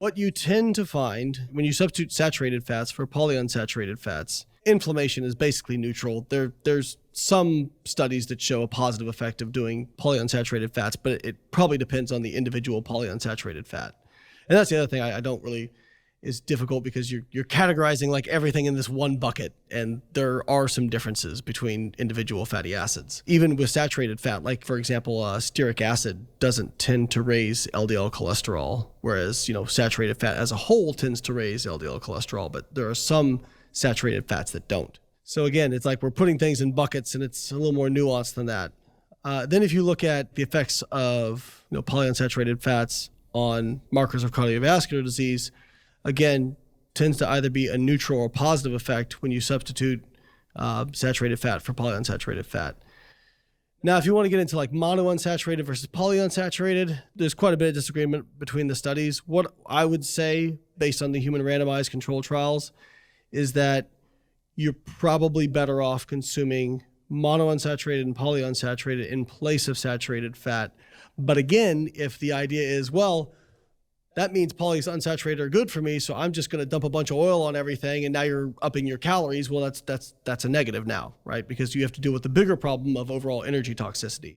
What you tend to find when you substitute saturated fats for polyunsaturated fats, inflammation is basically neutral. There's some studies that show a positive effect of doing polyunsaturated fats, but it probably depends on the individual polyunsaturated fat. And that's the other thing I don't really is difficult because you're categorizing like everything in this one bucket, and there are some differences between individual fatty acids. Even with saturated fat, like for example, stearic acid doesn't tend to raise LDL cholesterol, whereas saturated fat as a whole tends to raise LDL cholesterol, but there are some saturated fats that don't. So again, it's like we're putting things in buckets, and it's a little more nuanced than that. Then if you look at the effects of polyunsaturated fats on markers of cardiovascular disease, again, tends to either be a neutral or positive effect when you substitute saturated fat for polyunsaturated fat. Now, if you want to get into like monounsaturated versus polyunsaturated, there's quite a bit of disagreement between the studies. What I would say, based on the human randomized control trials, is that you're probably better off consuming monounsaturated and polyunsaturated in place of saturated fat. But again, if the idea is, well, that means polyunsaturated are good for me, so I'm just going to dump a bunch of oil on everything, and now you're upping your calories. Well, that's a negative now, right? Because you have to deal with the bigger problem of overall energy toxicity.